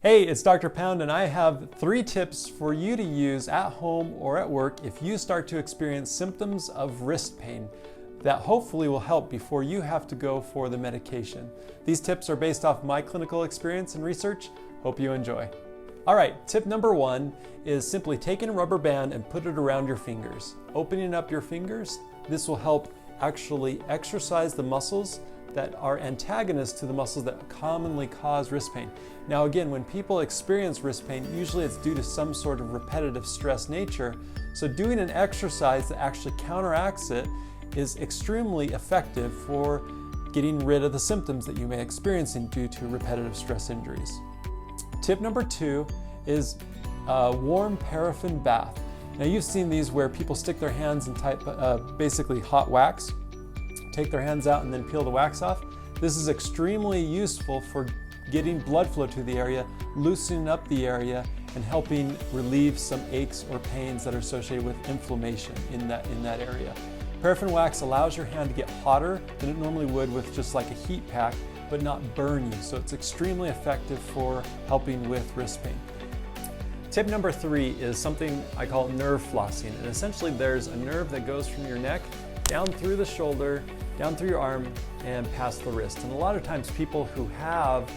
Hey, it's Dr. Pound, and I have 3 tips for you to use at home or at work if you start to experience symptoms of wrist pain that hopefully will help before you have to go for the medication. These tips are based off my clinical experience and research. Hope you enjoy. All right, tip number 1 is simply taking a rubber band and put it around your fingers. Opening up your fingers, this will help actually exercise the muscles that are antagonists to the muscles that commonly cause wrist pain. Now again, when people experience wrist pain, usually it's due to some sort of repetitive stress nature. So doing an exercise that actually counteracts it is extremely effective for getting rid of the symptoms that you may be experiencing due to repetitive stress injuries. Tip number 2 is a warm paraffin bath. Now you've seen these where people stick their hands in basically hot wax, take their hands out and then peel the wax off. This is extremely useful for getting blood flow to the area, loosening up the area, and helping relieve some aches or pains that are associated with inflammation in that area. Paraffin wax allows your hand to get hotter than it normally would with just like a heat pack, but not burn you. So it's extremely effective for helping with wrist pain. Tip number 3 is something I call nerve flossing. And essentially there's a nerve that goes from your neck down through the shoulder, down through your arm, and past the wrist. And a lot of times people who have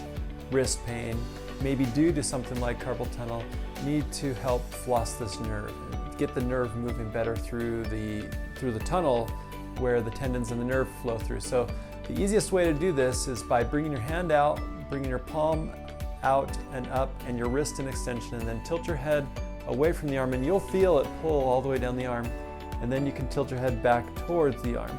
wrist pain, maybe due to something like carpal tunnel, need to help floss this nerve and get the nerve moving better through the tunnel where the tendons and the nerve flow through. So the easiest way to do this is by bringing your hand out, bringing your palm out and up, and your wrist in extension, and then tilt your head away from the arm, and you'll feel it pull all the way down the arm. And then you can tilt your head back towards the arm.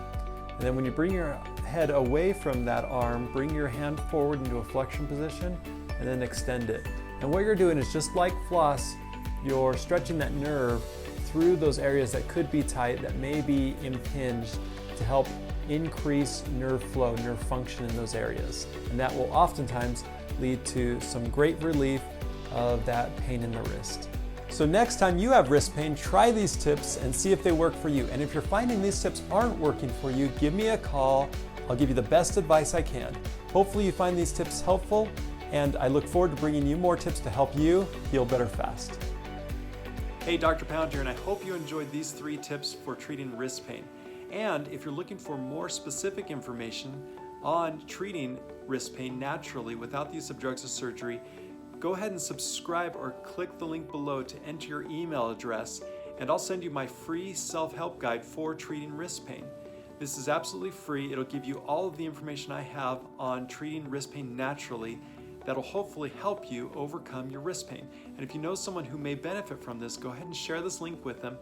And then when you bring your head away from that arm, bring your hand forward into a flexion position and then extend it. And what you're doing is just like floss, you're stretching that nerve through those areas that could be tight, that may be impinged, to help increase nerve flow, nerve function in those areas. And that will oftentimes lead to some great relief of that pain in the wrist. So next time you have wrist pain, try these tips and see if they work for you. And if you're finding these tips aren't working for you, give me a call. I'll give you the best advice I can. Hopefully you find these tips helpful, and I look forward to bringing you more tips to help you heal better fast. Hey, Dr. Pound here, and I hope you enjoyed these 3 tips for treating wrist pain. And if you're looking for more specific information on treating wrist pain naturally without the use of drugs or surgery, go ahead and subscribe or click the link below to enter your email address, and I'll send you my free self-help guide for treating wrist pain. This is absolutely free. It'll give you all of the information I have on treating wrist pain naturally that'll hopefully help you overcome your wrist pain. And if you know someone who may benefit from this, go ahead and share this link with them.